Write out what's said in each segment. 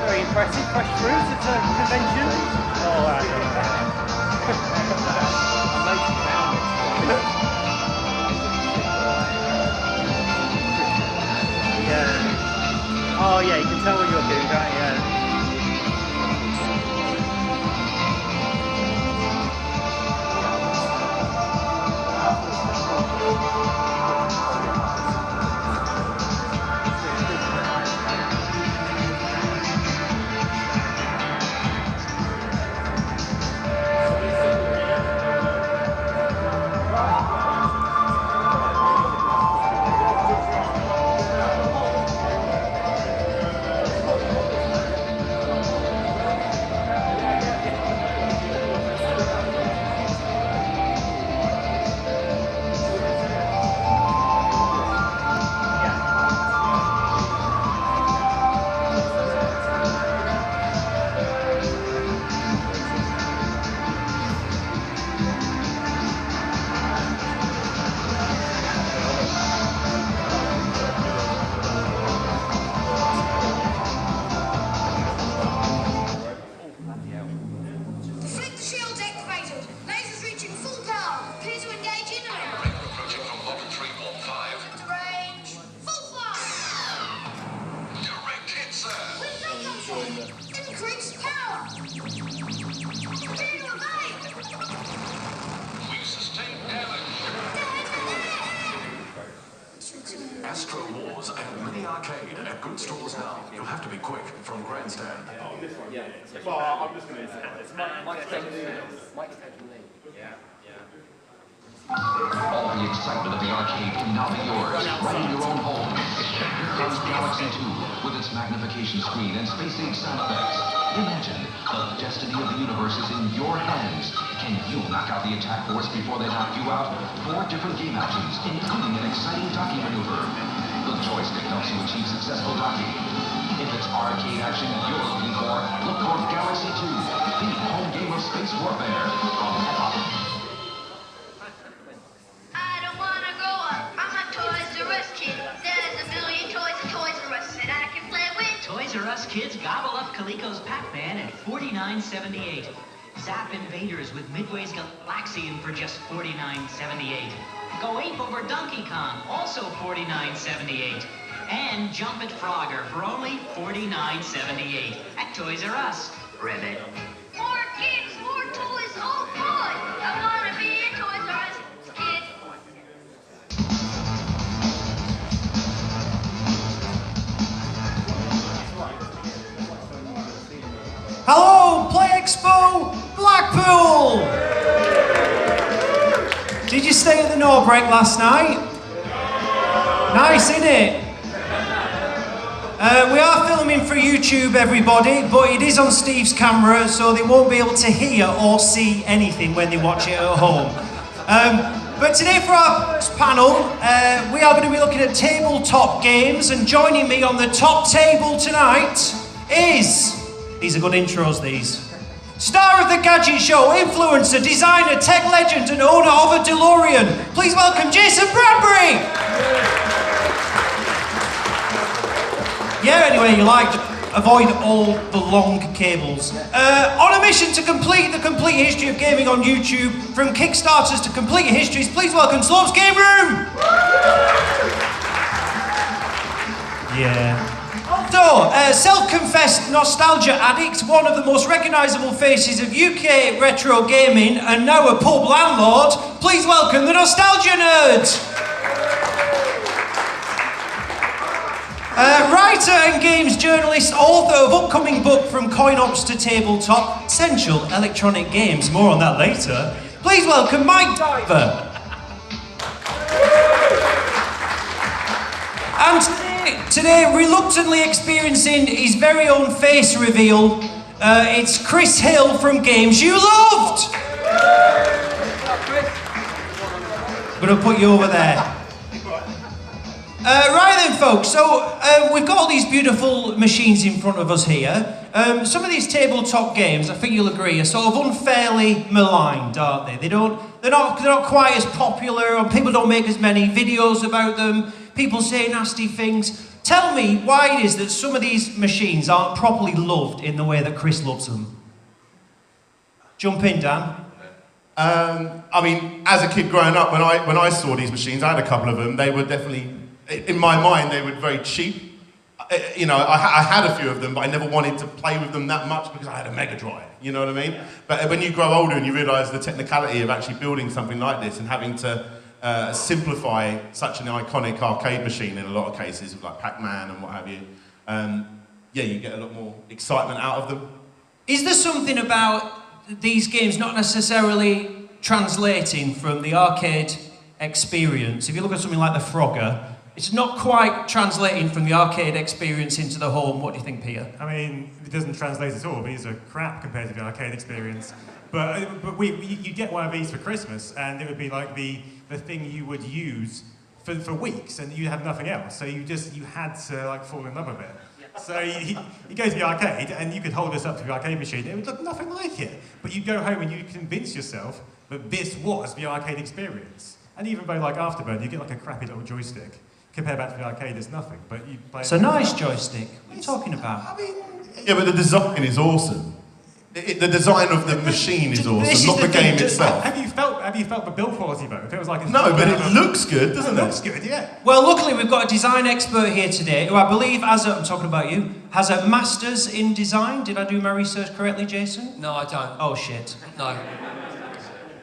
Very impressive, fresh fruit at a convention. Oh, wow. Yeah. Oh yeah, you can tell when you're doing that, yeah. Astro Wars at Mini Arcade at good stores now. You'll have to be quick from Grandstand. Oh, this one? Yeah. Well, I'm just going to say it's Mike Lee. Yeah. All the excitement of the arcade can now be yours, right in your own home. Here comes Galaxy 2 with its magnification screen and space-age sound effects. Imagine the destiny of the universe is in your hands. Can you knock out the attack force before they knock you out? 4 different game options, including an exciting docking maneuver. The joystick helps you achieve successful docking. If it's arcade action you're looking for, look for Galaxy 2, the home game of space warfare from Epoch. I don't want to grow up. I'm a Toys R Us kid. There's a million toys at Toys R Us that I can play with. Toys R Us kids gobble up Coleco's Pac-Man at $49.78. Zap Invaders with Midway's Galaxian for just $49.78. Go ape over Donkey Kong, also $49.78. And Jump at Frogger for only $49.78 at Toys R Us. Ribbit. More kids, more toys, oh boy! I want to be a Toys R Us kid. Hello, Play Expo Blackpool! Did you stay at the No Break last night? Nice, isn't it? We are filming for YouTube, everybody, but it is on Steve's camera, so they won't be able to hear or see anything when they watch it at home. But today for our first panel, we are going to be looking at tabletop games, and joining me on the top table tonight is... These are good intros, these. Star of the Gadget Show, influencer, designer, tech legend, and owner of a DeLorean. Please welcome Jason Bradbury! Yeah, anyway, you like, avoid all the long cables. On a mission to complete the complete history of gaming on YouTube, from Kickstarters to complete histories, please welcome Slope's Game Room! Yeah. So, self-confessed nostalgia addict, one of the most recognisable faces of UK retro gaming, and now a pub landlord, please welcome the Nostalgia Nerd! Writer and games journalist, author of upcoming book From Coin Ops to Tabletop, Essential Electronic Games, more on that later. Please welcome Mike Diver. And today, reluctantly experiencing his very own face reveal, it's Chris Hill from Games You Loved! I'm going to put you over there. Right then, folks, so we've got all these beautiful machines in front of us here. Some of these tabletop games, I think you'll agree, are sort of unfairly maligned, aren't they? They're not quite as popular, and people don't make as many videos about them. People say nasty things. Tell me why it is that some of these machines aren't properly loved in the way that Chris loves them. Jump in, Dan. I mean, as a kid growing up, when I saw these machines, I had a couple of them. They were definitely, in my mind, they were very cheap. You know, I had a few of them, but I never wanted to play with them that much because I had a Mega Drive. You know what I mean? But when you grow older and you realise the technicality of actually building something like this and having to simplify such an iconic arcade machine in a lot of cases, with like Pac-Man and what have you, yeah, you get a lot more excitement out of them. Is there something about these games not necessarily translating from the arcade experience? If you look at something like the Frogger, it's not quite translating from the arcade experience into the home. What do you think, Peter? I mean, it doesn't translate at all. These are crap compared to the arcade experience. But you get one of these for Christmas, and it would be like the thing you would use for weeks, and you have nothing else. So you had to like fall in love with it. So you go to the arcade, and you could hold this up to the arcade machine. It would look nothing like it. But you go home and you convince yourself that this was the arcade experience. And even though like Afterburn, you get like a crappy little joystick. Compared back to the arcade, it's nothing. But you play. It's a nice joystick. What are you talking about? I mean, yeah, but the design is awesome. The design of the machine is awesome, not the game itself. Have you felt the build quality though? If it was like no, but it looks good, doesn't it? It looks good, yeah. Well, luckily we've got a design expert here today who I believe has a, I'm talking about you, has a master's in design. Did I do my research correctly, Jason? No, I don't. Oh shit. No.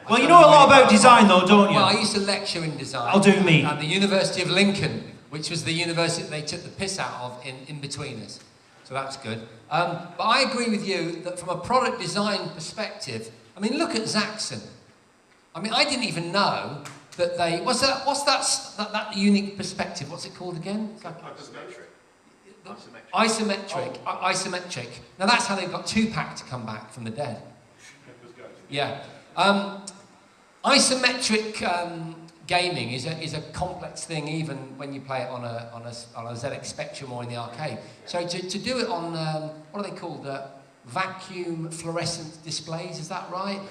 Well, you know a lot about design though, don't you? Well, I used to lecture in design. I'll do me. At the University of Lincoln, which was the university that they took the piss out of in between us. So that's good. But I agree with you that from a product design perspective, I mean, look at Zaxxon. I mean, I didn't even know that they... What's that unique perspective? What's it called again? It's like, isometric. Isometric. Now that's how they got Tupac to come back from the dead. Yeah. Isometric gaming is a complex thing, even when you play it on a ZX Spectrum or in the arcade. So to do it on what are they called? Vacuum fluorescent displays. Is that right?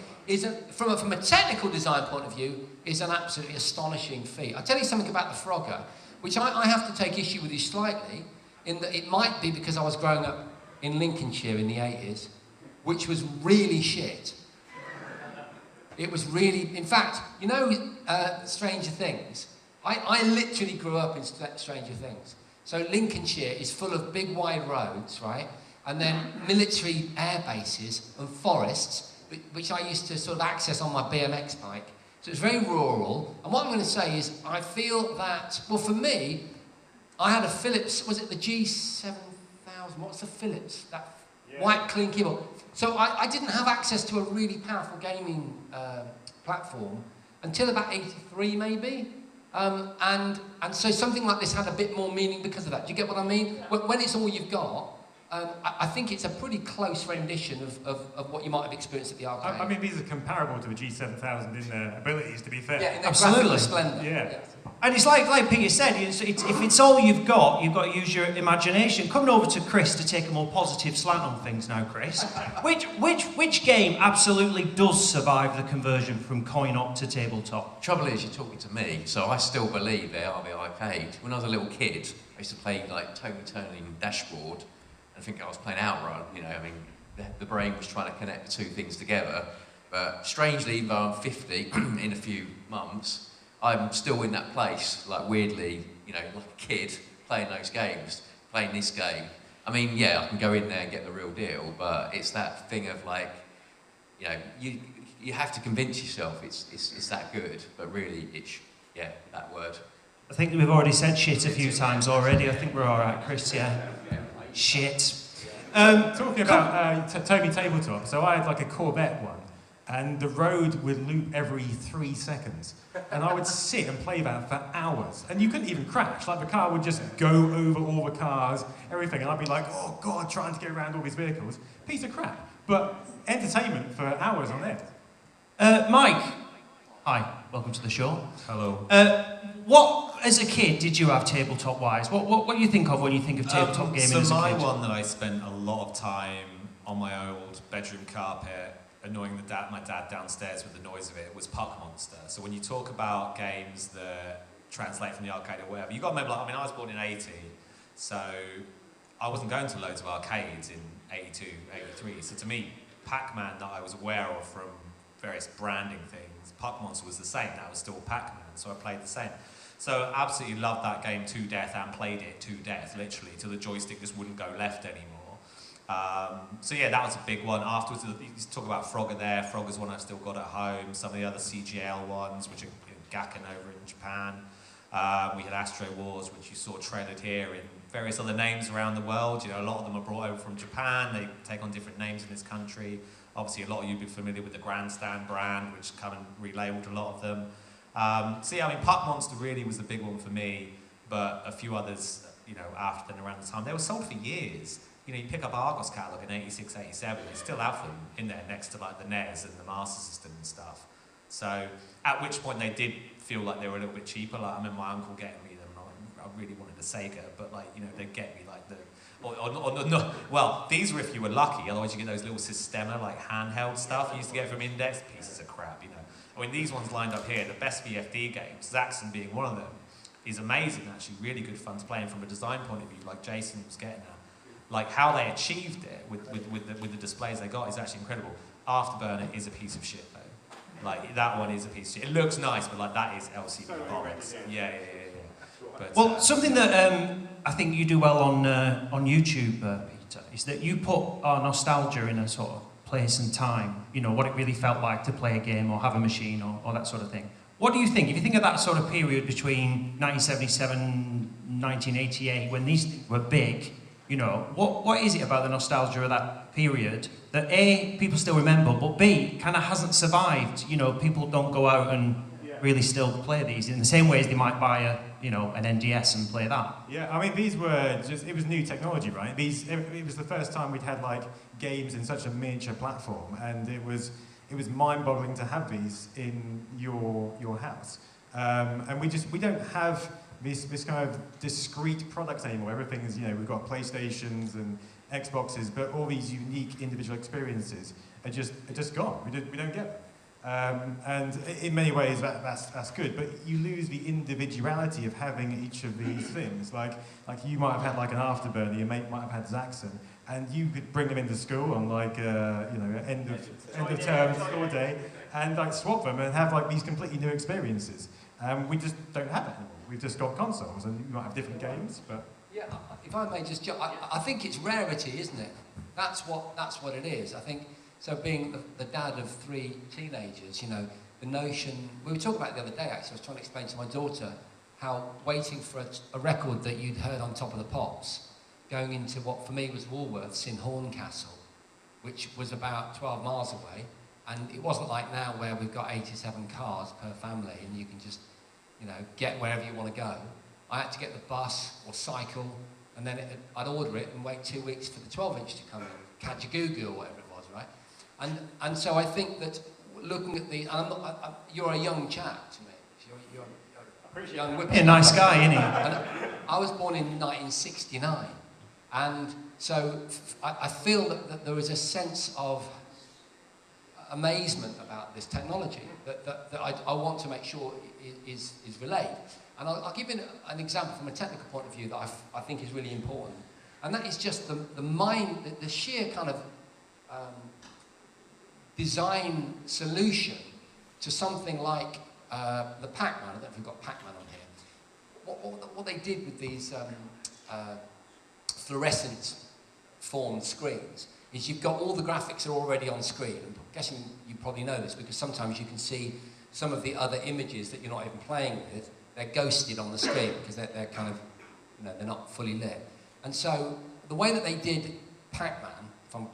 From a technical design point of view, is an absolutely astonishing feat. I'll tell you something about the Frogger, which I have to take issue with you slightly, in that it might be because I was growing up in Lincolnshire in the 80s, which was really shit. It was really, in fact, you know, Stranger Things? I literally grew up in Stranger Things. So Lincolnshire is full of big wide roads, right? And then military air bases and forests, which I used to sort of access on my BMX bike. So it's very rural. And what I'm going to say is, I feel that, well, for me, I had a Philips, was it the G7000? What's the Philips? That white clean keyboard. So I didn't have access to a really powerful gaming platform until about 83 maybe. And so something like this had a bit more meaning because of that. Do you get what I mean? When it's all you've got, I think it's a pretty close rendition of what you might have experienced at the arcade. I mean, these are comparable to the G7000 in their abilities, to be fair. Yeah, in their absolutely. graphical splendor. Yeah. And it's like Peter said, if it's all you've got to use your imagination. Coming over to Chris to take a more positive slant on things now, Chris. Which game absolutely does survive the conversion from coin-op to tabletop? Trouble is, you're talking to me, so I still believe they are the arcade. When I was a little kid, I used to play like Tony Turning Dashboard, and I think I was playing Outrun, you know, I mean, the brain was trying to connect the two things together. But strangely, even though I'm 50 in a few months, I'm still in that place, like weirdly, you know, like a kid, playing those games, playing this game. I mean, yeah, I can go in there and get the real deal, but it's that thing of like, you know, you have to convince yourself it's that good, but really it's, yeah, that word. I think we've already said shit a few times already. I think we're all right, Chris, yeah. Shit. Talking about Toby Tabletop, so I had like a Corvette one, and the road would loop every 3 seconds. And I would sit and play that for hours. And you couldn't even crash. Like, the car would just go over all the cars, everything. And I'd be like, oh, God, trying to get around all these vehicles. Piece of crap. But entertainment for hours on end. Mike. Hi, welcome to the show. Hello. What, as a kid, did you have tabletop-wise? What do you think of when you think of tabletop gaming as a kid? So my one that I spent a lot of time on my old bedroom carpet annoying my dad downstairs with the noise of it was Puck Monster. So when you talk about games that translate from the arcade or whatever, you got to remember, like, I mean, I was born in 80, So I wasn't going to loads of arcades in 82, 83. So to me, Pac-Man that I was aware of from various branding things, Puck Monster was the same. That was still Pac-Man, so I played the same. So absolutely loved that game to death and played it to death, literally, till the joystick just wouldn't go left anymore. So yeah, that was a big one. Afterwards, you talk about Frogger there. Frogger's one I've still got at home. Some of the other CGL ones, which are Gakken over in Japan. We had Astro Wars, which you saw trailered here in various other names around the world. You know, a lot of them are brought over from Japan. They take on different names in this country. Obviously, a lot of you will be familiar with the Grandstand brand, which kind of relabeled a lot of them. So yeah, I mean, Puck Monster really was the big one for me, but a few others, you know, after then around the time. They were sold for years. You know, you pick up Argos catalogue in 86, 87, you still have them in there next to like the NES and the Master System and stuff. So, at which point they did feel like they were a little bit cheaper. Like, I remember my uncle getting me them, and I really wanted the Sega, but like, you know, they'd get me like the, no, well, these were if you were lucky, otherwise you get those little Sistema, like handheld stuff you used to get from Index, pieces of crap, you know. I mean, these ones lined up here, the best VFD games, Zaxxon being one of them, is amazing actually, really good fun to play, and from a design point of view, like Jason was getting at, like how they achieved it with the displays they got is actually incredible. Afterburner is a piece of shit though. Like that one is a piece of shit. It looks nice, but like that is LCD bollocks. Yeah. But, well, something that I think you do well on YouTube, Peter, is that you put our nostalgia in a sort of place and time. You know, what it really felt like to play a game or have a machine or that sort of thing. What do you think? If you think of that sort of period between 1977 and 1988, when these things were big, you know, what is it about the nostalgia of that period that A, people still remember, but B, kind of hasn't survived? You know, people don't go out and really still play these in the same way as they might buy an NDS and play that. Yeah, I mean, these were just, it was new technology, right? It was the first time we'd had like games in such a miniature platform, and it was mind-boggling to have these in your house. And we don't have this kind of discrete products anymore. Everything is, you know, we've got PlayStations and Xboxes, but all these unique individual experiences are just gone. We don't get them. And in many ways that's good, but you lose the individuality of having each of these things. Like you might have had like an Afterburner, your mate might have had Zaxxon, and you could bring them into school on like end of term school day, and like swap them and have like these completely new experiences. We just don't have it anymore. We've just got consoles, and you might have different games, but yeah. If I may just, I think it's rarity, isn't it? That's what it is. I think so. Being the dad of 3 teenagers, you know, the notion we were talking about the other day. Actually, I was trying to explain to my daughter how waiting for a record that you'd heard on Top of the Pops, going into what for me was Woolworths in Horncastle, which was about 12 miles away, and it wasn't like now where we've got 87 cars per family, and you can just, you know, get wherever you want to go. I had to get the bus or cycle, and then I'd order it and wait 2 weeks for the 12-inch to come in, Kajagoogoo or whatever it was, right? And so I think that looking at the, you're a young chap to me. You're a young whippersnapper. A nice guy, isn't he? And I was born in 1969, and so I feel that there is a sense of amazement about this technology that I want to make sure is relayed. And I'll give you an example from a technical point of view that I think is really important. And that is just the sheer kind of design solution to something like the Pac-Man. I don't know if we've got Pac-Man on here. What they did with these fluorescent formed screens is you've got all the graphics are already on screen. I'm guessing you probably know this because sometimes you can see some of the other images that you're not even playing with. They're ghosted on the screen because they're kind of, you know, they're not fully lit. And so the way that they did Pac-Man, if I'm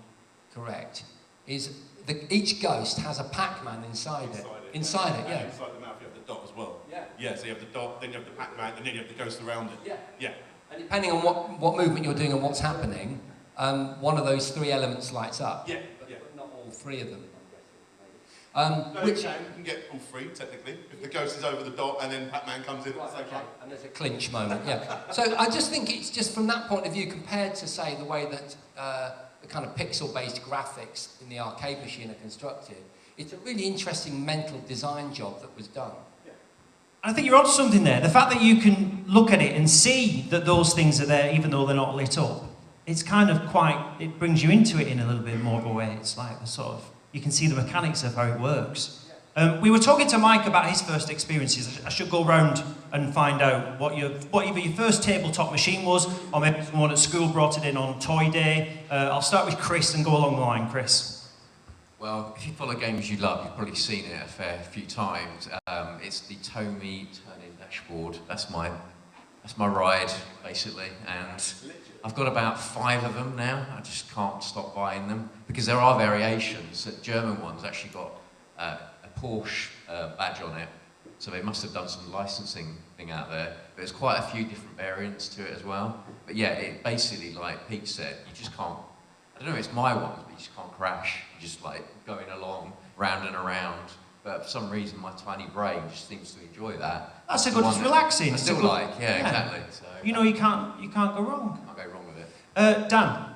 correct, is each ghost has a Pac-Man inside it. Inside it, yeah. Inside the mouth you have the dot as well. Yeah. Yeah, so you have the dot, then you have the Pac-Man, and then you have the ghost around it. Yeah. Yeah. And depending on what movement you're doing and what's happening, one of those 3 elements lights up. Yeah. But not all 3 of them. No, you can get all 3, technically. If the ghost is over the dot and then Pac-Man comes in at the same time. And there's a clinch moment, yeah. So I just think it's just from that point of view, compared to, say, the way that the kind of pixel-based graphics in the arcade machine are constructed, it's a really interesting mental design job that was done. I think you're onto something there. The fact that you can look at it and see that those things are there, even though they're not lit up, it's kind of it brings you into it in a little bit more of a way. It's like the sort of, you can see the mechanics of how it works. We were talking to Mike about his first experiences. I should go round and find out what either your first tabletop machine was, or maybe someone at school brought it in on Toy Day. I'll start with Chris and go along the line. Chris. Well, if you follow games you love, you've probably seen it a fair few times. It's the Tomy turn-in dashboard. That's my ride, basically. And I've got about 5 of them now. I just can't stop buying them because there are variations. The German one's actually got a Porsche badge on it, so they must have done some licensing thing out there. But there's quite a few different variants to it as well. But yeah, it basically, like Pete said, you just can't. I don't know if it's my ones, but you just can't crash. You're just like going along, round and around. But for some reason, my tiny brain just seems to enjoy that. That's a good, it's relaxing. I still like, yeah, exactly. So, you know, you can't go wrong. Can't go wrong with it. Dan.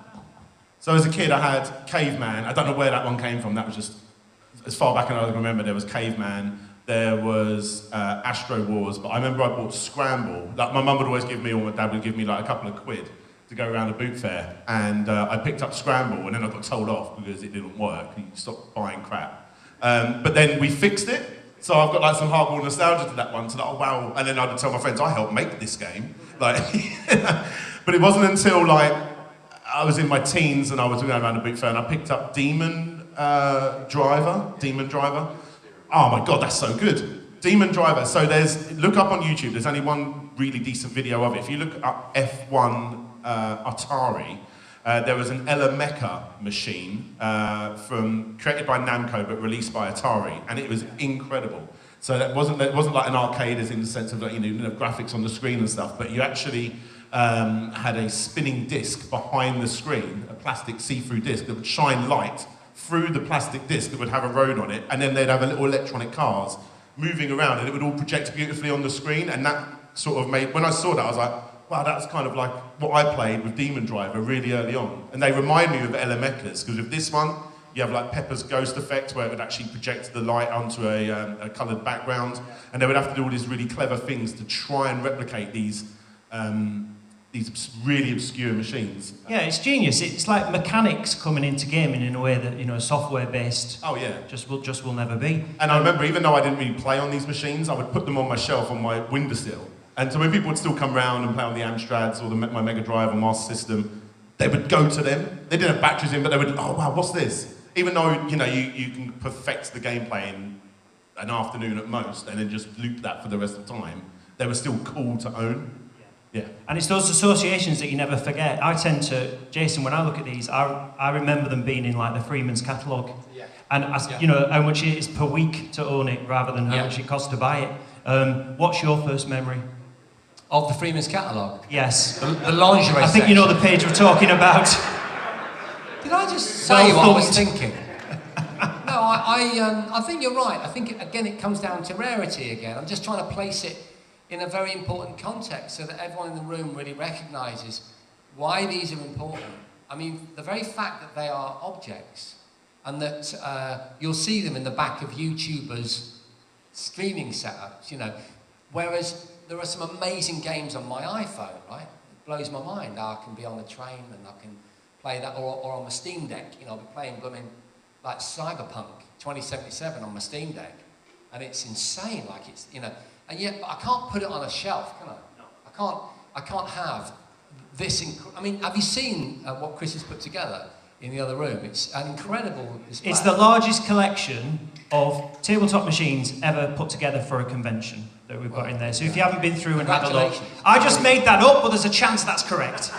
So as a kid, I had Caveman. I don't know where that one came from. That was just, as far back as I can remember, there was Caveman. There was Astro Wars. But I remember I bought Scramble. Like, my mum would always give me, or my dad would give me like a couple of quid to go around a boot fair, and I picked up Scramble, and then I got told off because it didn't work. You stopped buying crap. But then we fixed it, so I've got like some hardcore nostalgia to that one. So like, oh wow! And then I'd tell my friends, I helped make this game. Like, but it wasn't until like I was in my teens and I was going around a boot fair, and I picked up Demon Driver. Oh my god, that's so good. Demon Driver. So look up on YouTube. There's only one really decent video of it. If you look up F1. Atari, there was an Elemecha machine created by Namco but released by Atari, and it was incredible. So it wasn't like an arcade as in the sense of like, you know, graphics on the screen and stuff, but you actually had a spinning disc behind the screen, a plastic see-through disc that would shine light through the plastic disc that would have a road on it, and then they'd have a little electronic cars moving around, and it would all project beautifully on the screen, and that sort of made, when I saw that, I was like, wow, that's kind of like what I played with Demon Driver really early on. And they remind me of Elemechas, because with this one, you have like Pepper's Ghost effect, where it would actually project the light onto a coloured background, and they would have to do all these really clever things to try and replicate these really obscure machines. Yeah, it's genius. It's like mechanics coming into gaming in a way that, you know, software-based. Oh yeah. Just will never be. And I remember, even though I didn't really play on these machines, I would put them on my shelf on my windowsill. And so when people would still come round and play on the Amstrads or my Mega Drive or Master System, they would go to them. They didn't have batteries in, but they would, oh wow, what's this? Even though, you know, you can perfect the gameplay in an afternoon at most and then just loop that for the rest of the time, they were still cool to own. Yeah. And it's those associations that you never forget. I tend to, Jason, when I look at these, I remember them being in like the Freeman's catalogue. Yeah. And you know, how much it is per week to own it rather than how much it costs to buy it. What's your first memory? Of the Freeman's catalogue? Yes. The lingerie I think you know the page we're talking about. Did I just say what I was thinking? No, I think you're right. I think, again, it comes down to rarity again. I'm just trying to place it in a very important context so that everyone in the room really recognises why these are important. I mean, the very fact that they are objects and that you'll see them in the back of YouTubers' streaming setups, you know, whereas there are some amazing games on my iPhone, right? It blows my mind. I can be on the train and I can play that, or on my Steam Deck. You know, I'll be playing blooming like Cyberpunk 2077 on my Steam Deck, and it's insane. Like it's, you know, and yet I can't put it on a shelf, can I? No. I can't have this. I mean, have you seen what Chris has put together in the other room? It's an incredible display. It's the largest collection of tabletop machines ever put together for a convention that we've got in there. So if you haven't been through and had a look, I just made that up, but there's a chance that's correct.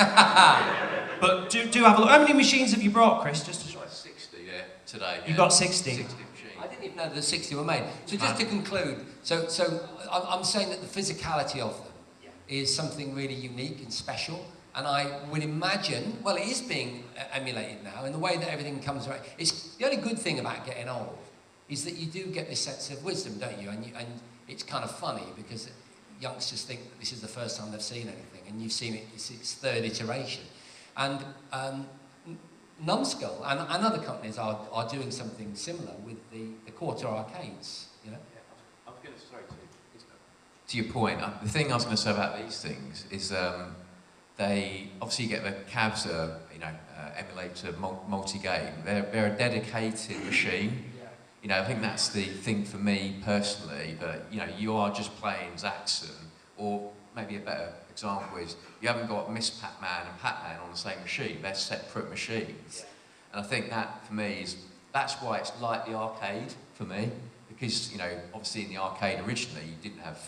But do have a look. How many machines have you brought, Chris? Just to 60 today. You've got 60. 60 machines. I didn't even know that 60 were made. So just to conclude, so I'm saying that the physicality of them is something really unique and special. And I would imagine, well, it is being emulated now in the way that everything comes around. It's the only good thing about getting old is that you do get this sense of wisdom, don't you? And it's kind of funny because youngsters think that this is the first time they've seen anything, and you've seen it, it's its third iteration. And Numbskull and other companies are doing something similar with the quarter arcades, you know? I was going to say to your point, the thing I was going to say about these things is they obviously you get the cabs emulator multi-game. They're a dedicated machine. You know, I think that's the thing for me personally. That you know, you are just playing Zaxxon, or maybe a better example is you haven't got Miss Pac-Man and Pac-Man on the same machine. They're separate machines, and I think that for me that's why it's like the arcade for me, because you know, obviously in the arcade originally you didn't have,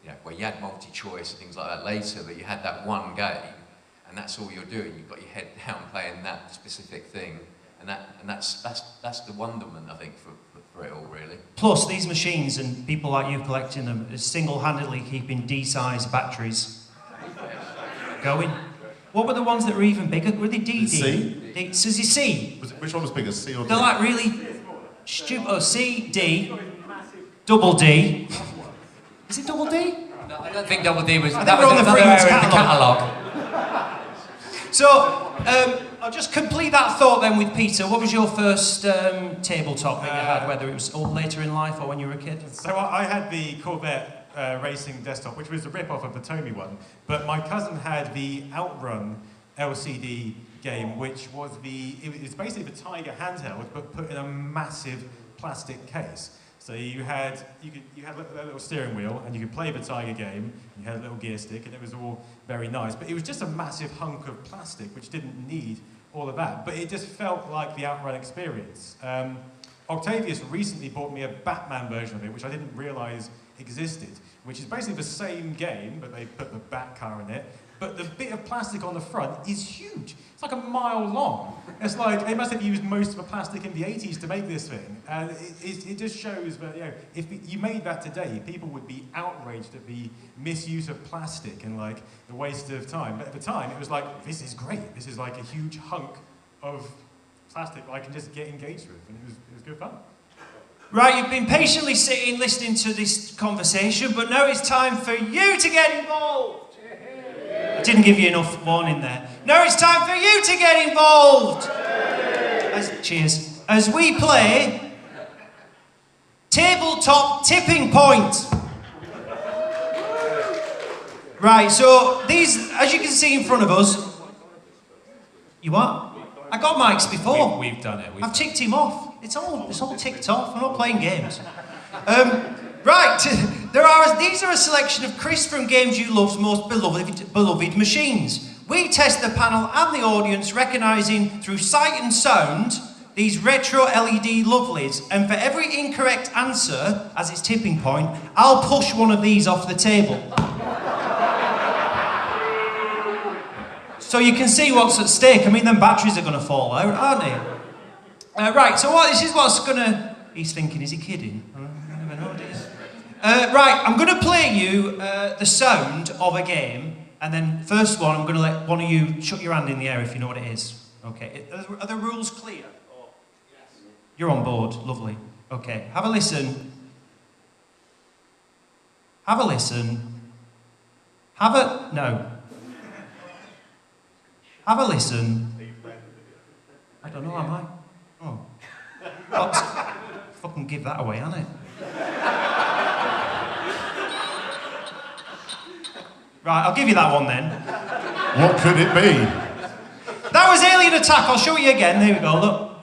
you know, where you had multi-choice and things like that later, but you had that one game, and that's all you're doing. You've got your head down playing that specific thing, and that's the wonderment I think for it all really. Plus, these machines and people like you collecting them is single-handedly keeping D-sized batteries going. What were the ones that were even bigger? Were they DD? C? So is it C? Which one was bigger, C or D? They're like really stupid. Oh, C, D, double D. Is it double D? No, I don't think double D was. I think That we're was on the another Freeman's area in the catalogue. catalogue. So, I'll just complete that thought then with Peter. What was your first tabletop that you had, whether it was all later in life or when you were a kid? So I had the Corvette racing desktop, which was a rip-off of the Tomy one, but my cousin had the Outrun LCD game, which was it's basically the Tiger handheld, but put in a massive plastic case. So you had a little steering wheel, and you could play the Tiger game. You had a little gear stick, and it was all very nice. But it was just a massive hunk of plastic, which didn't need all of that. But it just felt like the Outrun experience. Octavius recently bought me a Batman version of it, which I didn't realise existed, which is basically the same game, but they put the Batcar in it. But the bit of plastic on the front is huge. It's like a mile long. It's like they must have used most of the plastic in the 80s to make this thing. And it just shows that, you know, if you made that today, people would be outraged at the misuse of plastic and like the waste of time. But at the time, it was like, this is great. This is like a huge hunk of plastic that I can just get engaged with. And it was good fun. Right, you've been patiently sitting listening to this conversation, but now it's time for you to get involved. I didn't give you enough warning there. Now it's time for you to get involved. Cheers. As we play Tabletop Tipping Point. Right, so these, as you can see in front of us, you what? I got mics before. We've done it. I've ticked him off. It's all ticked off. I'm not playing games. Right, these are a selection of Chris from Games You Love's most beloved machines. We test the panel and the audience, recognising through sight and sound these retro LED lovelies, and for every incorrect answer, as its tipping point, I'll push one of these off the table. So you can see what's at stake. I mean, them batteries are going to fall out, aren't they? Right, so this is what's going to... He's thinking, is he kidding? I never know what it is. Right, I'm going to play you the sound of a game, and then first one, I'm going to let one of you shut your hand in the air if you know what it is. Okay, are the rules clear? Yes. You're on board, lovely. Okay, have a listen. Have a listen. No. Have a listen. I don't know, am I? Oh. Fucking give that away, ain't it? Right, I'll give you that one then. What could it be? That was Alien Attack. I'll show you again. There we go, look.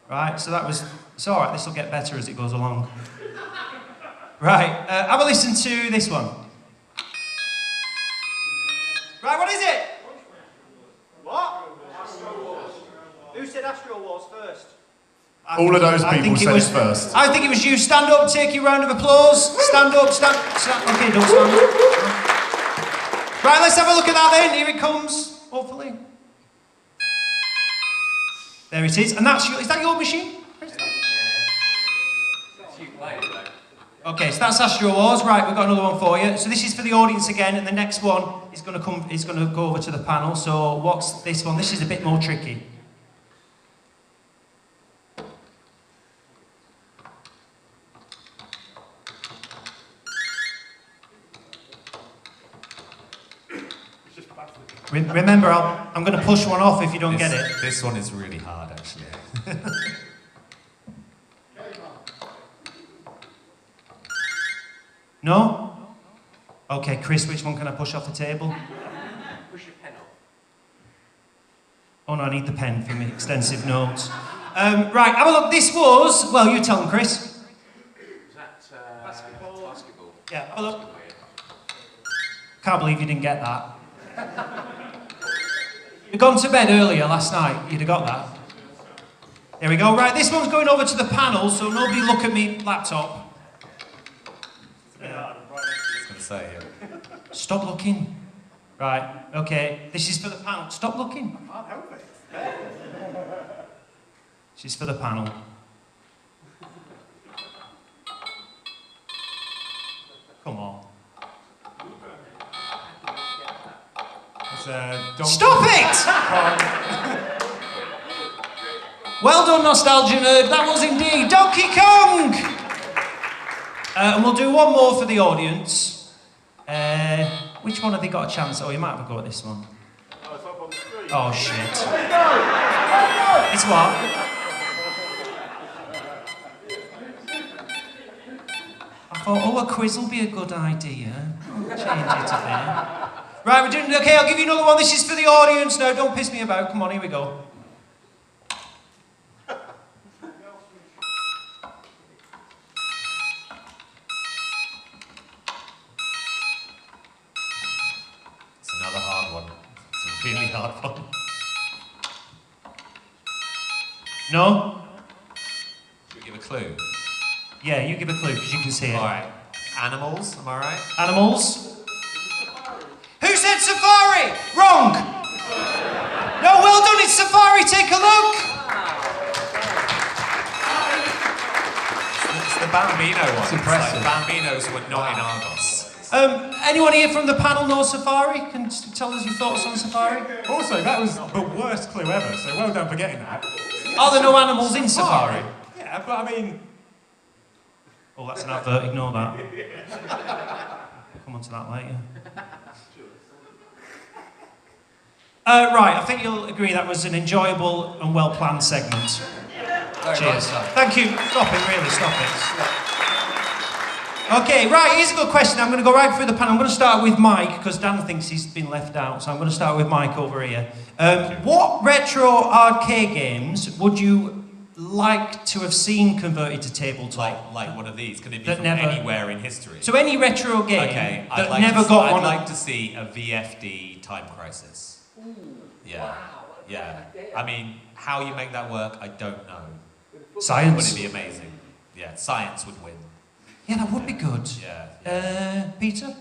Right, so that was... It's alright, this will get better as it goes along. Right, have a listen to this one. Right, what is it? What? Who said Astro Wars first? All of those people said it first. I think it was you. Stand up, take your round of applause. Stand up, stand. Okay, don't stand up. Right, let's have a look at that then. Here it comes, hopefully. There it is. And is that your machine? Okay, so that's Astro Wars. Right, we've got another one for you. So this is for the audience again, and the next one is going to go over to the panel. So what's this one? This is a bit more tricky. Remember, I'm going to push one off if you don't get it. This one is really hard, actually. No? Okay, Chris, which one can I push off the table? Push your pen off. Oh no, I need the pen for my extensive notes. Right, have a look. This was, well, you tell them, Chris. Is that basketball? Basketball. Yeah, have a look. Can't believe you didn't get that. You'd gone to bed earlier last night, you'd have got that. There we go. Right, this one's going over to the panel, so nobody look at me laptop. I was going to say, yeah. Stop looking. Right, okay. This is for the panel. Stop looking. I can't help it. This is for the panel. Come on. Stop it! Well done, Nostalgia Nerd. That was indeed Donkey Kong! And we'll do one more for the audience. Which one have they got a chance? Oh, you might have a go at this one. Oh, it's up on the screen. Oh, shit. It's what? I thought, oh, a quiz will be a good idea. Change it a bit. Right, we're doing, okay, I'll give you another one. This is for the audience. No, don't piss me about. Come on, here we go. It's another hard one. It's a really hard one. No? Should we give a clue? Yeah, you give a clue, because you can see it. Alright. Animals, am I right? Animals? Who said safari? Wrong! No, well done, it's safari, take a look! It's the Bambino one. It's impressive. Like Bambinos were not in Argos. Anyone here from the panel know safari? Can tell us your thoughts on safari? Also, that was the worst clue ever, so well done for getting that. Are there no animals in safari? Yeah, but I mean... Oh, that's an advert, ignore that. Come on to that later. Right, I think you'll agree that was an enjoyable and well-planned segment. Cheers. Thank you. Stop it, really, stop it. Okay, right, here's a good question. I'm going to go right through the panel. I'm going to start with Mike, because Dan thinks he's been left out, so I'm going to start with Mike over here. What retro arcade games would you like to have seen converted to tabletop? Like one of these? Could it be That from never- anywhere in history? So any retro game Okay, that never got one. I'd like to see a VFD Time Crisis. Yeah. Wow. Yeah. I mean, how you make that work, I don't know. Science. Would it be amazing? Yeah, science would win. Yeah, that would be good. Yeah. Peter?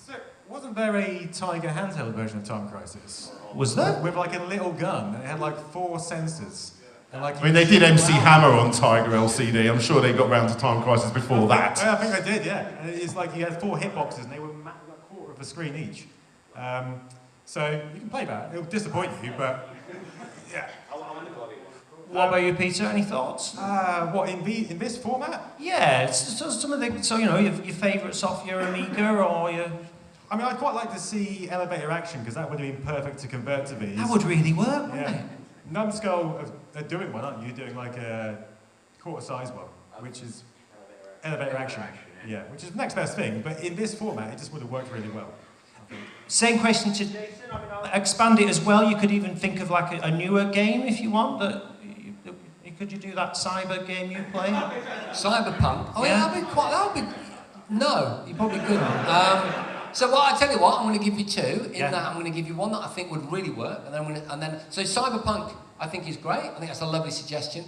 So, wasn't there a Tiger handheld version of Time Crisis? Was there? With like a little gun, and it had like 4 sensors. And like I mean, they did MC Hammer on Tiger LCD. I'm sure they got round to Time Crisis before that. I think they did, yeah. And it's like you had 4 hitboxes, and they were like a quarter of a screen each. So you can play that. It'll disappoint you, but yeah. What about you, Peter? Any thoughts? What in this format? Yeah, so some of the, so you know, your favourites off your Amiga or your... I mean, I'd quite like to see elevator action, because that would have been perfect to convert to these. That would really work, wouldn't Yeah. it? Numbskull are doing one, aren't you? Doing like a quarter-size one, which is elevator action. Yeah, which is the next best thing, but in this format, it just would have worked really well. Same question to Jason. I mean, I'll expand it as well. You could even think of like a newer game if you want. Could you do that cyber game you play? Cyberpunk? Oh yeah, that would be, no, you probably couldn't. So I tell you what, I'm going to give you 2. In that I'm going to give you one that I think would really work, and then so Cyberpunk I think is great. I think that's a lovely suggestion.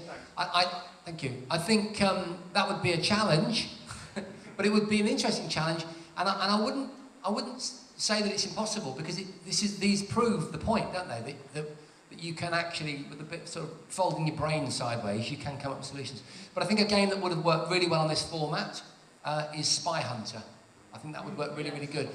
Thank you. I think that would be a challenge, but it would be an interesting challenge, and I wouldn't say that it's impossible, because these prove the point, don't they? That you can actually, with a bit sort of folding your brain sideways, you can come up with solutions. But I think a game that would have worked really well on this format is Spy Hunter. I think that would work really, really good.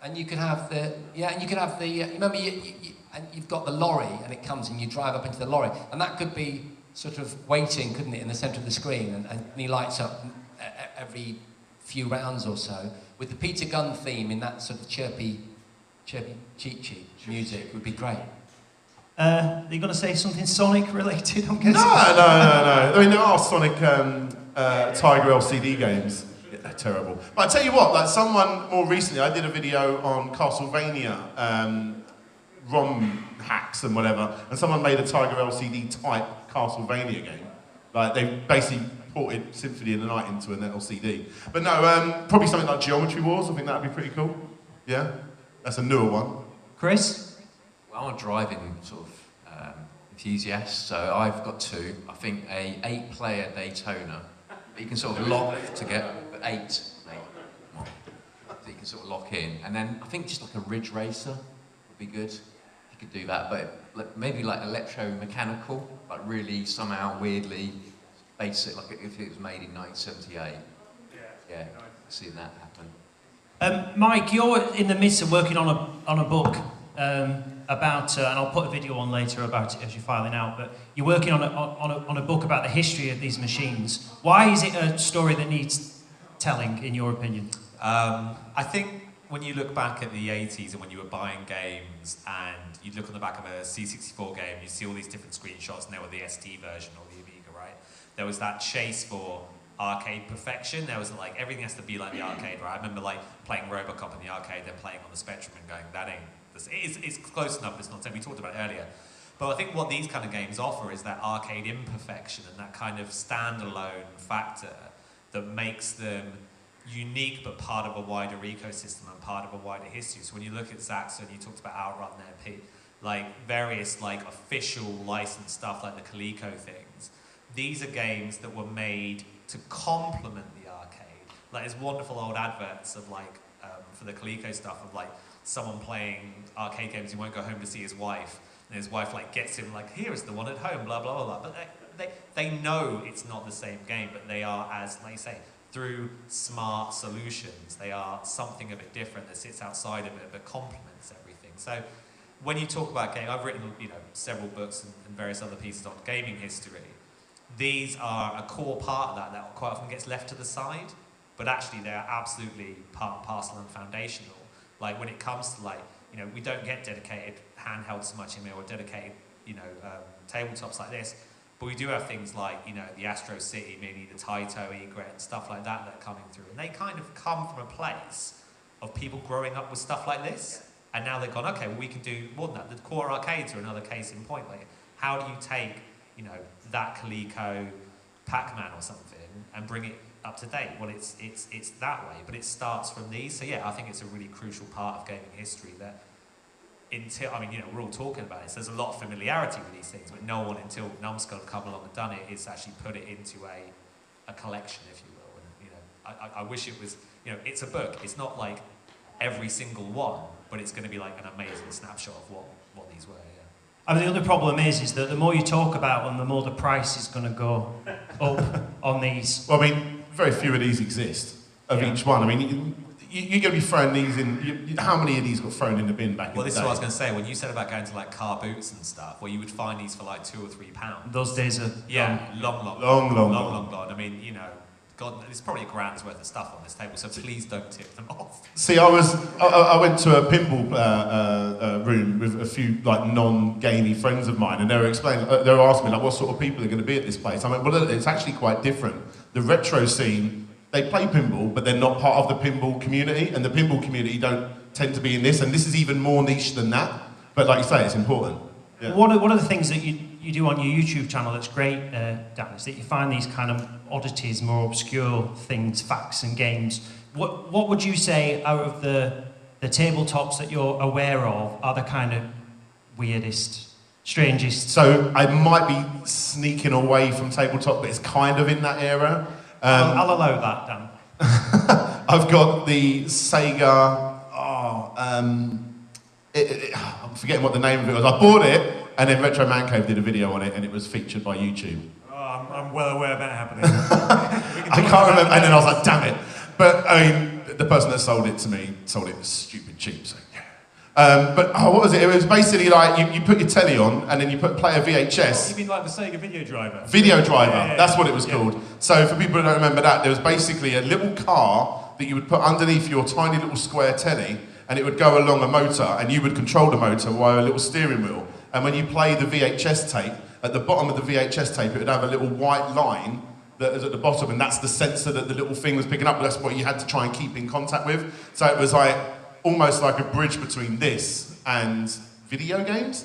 And you could have remember you've got the lorry, and it comes and you drive up into the lorry, and that could be sort of waiting, couldn't it, in the centre of the screen, and he lights up every few rounds or so, with the Peter Gunn theme in that sort of chirpy cheat music would be great. Are you going to say something Sonic related? I'm guessing. No. I mean, there are Sonic Tiger LCD games. they're terrible. But I tell you what, like someone more recently, I did a video on Castlevania ROM hacks and whatever, and someone made a Tiger LCD type Castlevania game. Like they basically ported Symphony of the Night into an LCD. But no, probably something like Geometry Wars. I think that'd be pretty cool. Yeah, that's a newer one. Chris? Well, I'm a driving sort of enthusiast, so I've got two. I think a 8-player Daytona that you can sort of lock to get 8, so you can sort of lock in, and then I think just like a Ridge Racer would be good. You could do that, but maybe like electromechanical, like really somehow weirdly basic, like if it was made in 1978. Yeah, seeing that happen. Mike, you're in the midst of working on a book about, and I'll put a video on later about it as you're filing out, but you're working on a book about the history of these machines. Why is it a story that needs telling, in your opinion? I think when you look back at the 80s and when you were buying games and you look on the back of a C64 game, you see all these different screenshots, and they were the ST version or the Amiga, right? There was that chase for arcade perfection. There was like, everything has to be like the arcade, right? I remember like playing Robocop in the arcade, then playing on the Spectrum and going, that ain't, it's close enough, it's not, we talked about it earlier. But I think what these kind of games offer is that arcade imperfection and that kind of standalone factor that makes them unique but part of a wider ecosystem and part of a wider history. So when you look at Zaxxon, you talked about Outrun there, Pete, like various like official licensed stuff like the Coleco things. These are games that were made to complement the arcade. Like there's wonderful old adverts of like, for the Coleco stuff of like someone playing arcade games, he won't go home to see his wife, and his wife like gets him like, here is the one at home, blah, blah, blah, blah. But they know it's not the same game, but they are, as like you say, through smart solutions, they are something a bit different that sits outside of it but complements everything. So when you talk about gaming, I've written several books and various other pieces on gaming history. These are a core part of that quite often gets left to the side, but actually they're absolutely part and parcel and foundational. Like when it comes to we don't get dedicated handhelds so much anymore, or dedicated, tabletops like this. But we do have things like, the Astro City, maybe the Taito, Egret, and stuff like that are coming through. And they kind of come from a place of people growing up with stuff like this. And now they've gone, okay, well, we can do more than that. The core arcades are another case in point. Like, how do you take, that Coleco Pac-Man or something and bring it up to date? Well, it's that way, but it starts from these. So yeah, I think it's a really crucial part of gaming history that we're all talking about it, so there's a lot of familiarity with these things, but no one, until Numbskull have come along and done it, is actually put it into a collection, if you will. And I wish it was, it's a book. It's not like every single one, but it's going to be like an amazing snapshot of what these were. Yeah. I mean, the other problem is that the more you talk about them, the more the price is going to go up on these. Well, I mean, very few of these exist of each one. I mean, you're going to be throwing these in. How many of these got thrown in the bin back in the day? Well, this is what I was going to say. When you said about going to like car boots and stuff, well, you would find these for like £2 or £3. Those days are long gone. I mean, God, there's probably £1,000 worth of stuff on this table, so please don't tip them off. See, I went to a pinball room with a few like non-gamey friends of mine, and they were asking me like, what sort of people are going to be at this place? I mean, well, it's actually quite different. The retro scene, they play pinball, but they're not part of the pinball community, and the pinball community don't tend to be in this, and this is even more niche than that. But like you say, it's important. Yeah. One of the things that you do on your YouTube channel that's great, Dan, is that you find these kind of oddities, more obscure things, facts and games. What would you say out of the tabletops that you're aware of are the kind of weirdest, strangest? So I might be sneaking away from tabletop, but it's kind of in that era. I'll allow that, Dan. I've got the Sega. I'm forgetting what the name of it was. I bought it, and then Retro Man Cave did a video on it, and it was featured by YouTube. Oh, I'm well aware of that happening. I can't remember, and then I was like, damn it. But I mean, the person that sold it to me sold it stupid cheap, so yeah. What was it? It was basically like you put your telly on, and then you play a VHS. You mean like the Sega Video Driver? Video Driver, that's what it was called. So for people who don't remember that, there was basically a little car that you would put underneath your tiny little square telly, and it would go along a motor, and you would control the motor via a little steering wheel. And when you play the VHS tape, at the bottom of the VHS tape, it would have a little white line, that is at the bottom, and that's the sensor that the little thing was picking up. That's what you had to try and keep in contact with. So it was like almost like a bridge between this and video games.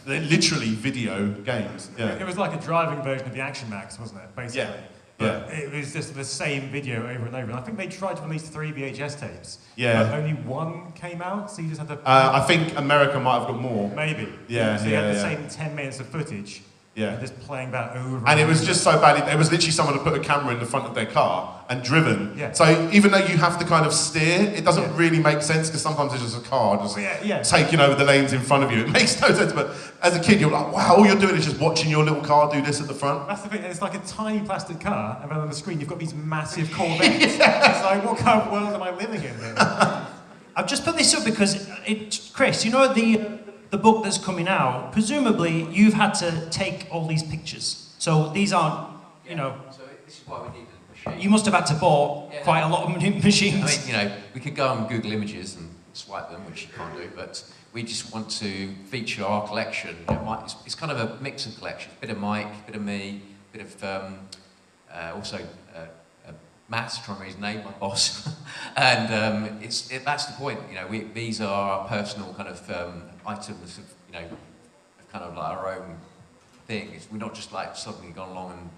Literally video games. Yeah. It was like a driving version of the Action Max, wasn't it? Basically. Yeah. But it was just the same video over and over. And I think they tried to release 3 VHS tapes. Yeah. But only 1 came out, so you just had to... I think America might have got more. Maybe. Yeah, so you had the same 10 minutes of footage. Yeah. And just playing that over and it was just so bad. It was literally someone had put a camera in the front of their car and driven. Yeah. So even though you have to kind of steer, it doesn't really make sense because sometimes it's just a car just taking over the lanes in front of you. It makes no sense. But as a kid, you're like, wow, all you're doing is just watching your little car do this at the front. That's the thing. It's like a tiny plastic car, and then on the screen you've got these massive Corvettes. It's like, what kind of world am I living in then? I've just put this up because, Chris, you know the book that's coming out, presumably you've had to take all these pictures. So these aren't, you know... So this is why we need a machine. You must have had to bought quite a lot of machines. I mean, you know, we could go on Google Images and swipe them, which you can't do, but we just want to feature our collection. You know, it's kind of a mix of collections. A bit of Mike, a bit of me, a bit of also Matt's trying to read his name, my boss. And that's the point, you know, these are our personal kind of items of, you know, kind of like our own thing. We're not just like suddenly gone along and,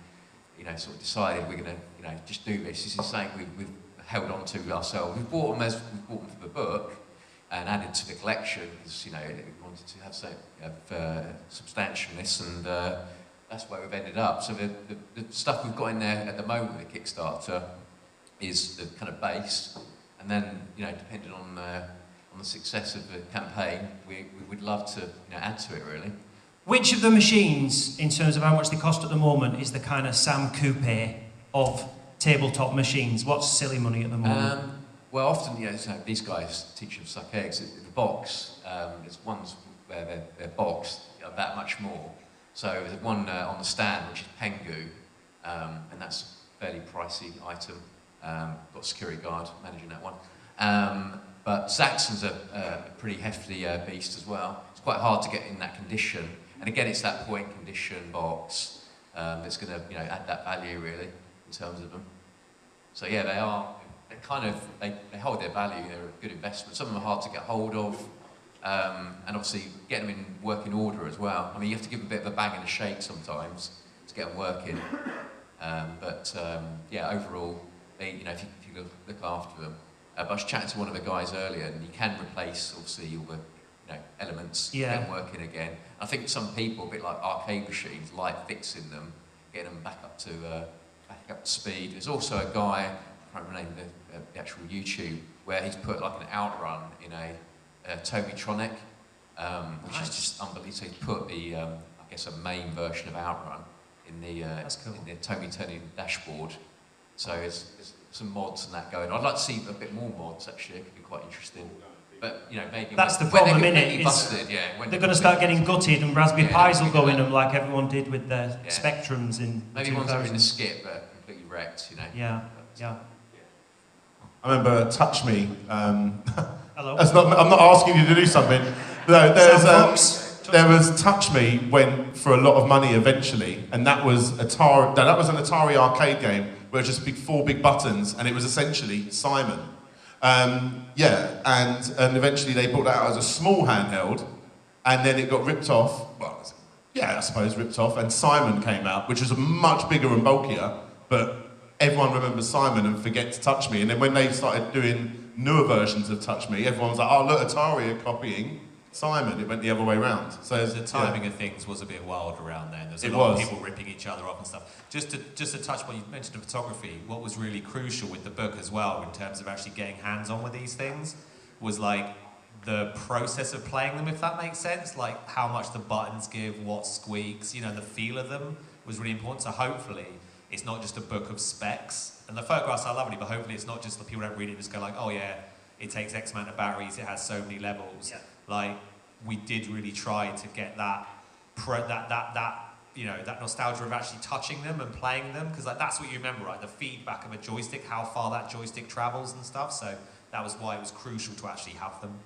you know, sort of decided we're going to, you know, just do this. This is something we've held on to ourselves. We bought them for the book and added to the collection because, you know, we wanted to have substantialness, and that's where we've ended up. So the stuff we've got in there at the moment with the Kickstarter is the kind of base, and then, you know, depending on the success of the campaign, we would love to, you know, add to it really. Which of the machines, in terms of how much they cost at the moment, is the kind of Sam Coupe of tabletop machines? What's silly money at the moment? Well, often, you know, so these guys teach them to suck eggs. The box, there's ones where they're boxed, you know, that much more. So there's one on the stand, which is Pengu, and that's a fairly pricey item. Got a security guard managing that one. But Saxon's a pretty hefty beast as well. It's quite hard to get in that condition. And again, it's that point condition box that's going to, you know, add that value really in terms of them. So yeah, they hold their value. They're a good investment. Some of them are hard to get hold of, and obviously get them in working order as well. I mean, you have to give them a bit of a bang and a shake sometimes to get them working. Yeah, overall, you know, if you look after them. But I was chatting to one of the guys earlier, and you can replace, obviously, all the, you know, elements, get them working again. I think some people, a bit like arcade machines, like fixing them, getting them back up to speed. There's also a guy, I can't remember the actual YouTube, where he's put like an outrun in a Tomitronic, which is just unbelievable. So he's put the, I guess, a main version of outrun in the Tomitronic dashboard. So there's some mods and that going. I'd like to see a bit more mods actually. It could be quite interesting. But you know, maybe that's the problem, isn't it? They're going to start getting gutted, and Raspberry Pis will go in them like everyone did with their Spectrums in. Maybe ones that are in the skip but completely wrecked, you know. Yeah. I remember Touch Me. Hello. I'm not asking you to do something. No, there was Touch Me went for a lot of money eventually, and that was Atari. That was an Atari arcade game where it was just 4 big buttons, and it was essentially Simon. And eventually they brought that out as a small handheld, and then it got ripped off. Well, yeah, I suppose ripped off, and Simon came out, which was much bigger and bulkier, but everyone remembers Simon and forgets Touch Me. And then when they started doing newer versions of Touch Me, everyone was like, oh look, Atari are copying Simon. It went the other way round. So the timing of things was a bit wild around then. There's a lot of people ripping each other off and stuff. Just to touch on, you mentioned the photography. What was really crucial with the book as well, in terms of actually getting hands-on with these things, was like the process of playing them, if that makes sense. Like how much the buttons give, what squeaks, you know, the feel of them was really important. So hopefully it's not just a book of specs. And the photographs are lovely, but hopefully it's not just that people don't read it and just go like, oh yeah, it takes X amount of batteries, it has so many levels. Yeah. Like, we did really try to get that you know, that nostalgia of actually touching them and playing them, because like that's what you remember, right? The feedback of a joystick, how far that joystick travels and stuff. So that was why it was crucial to actually have them.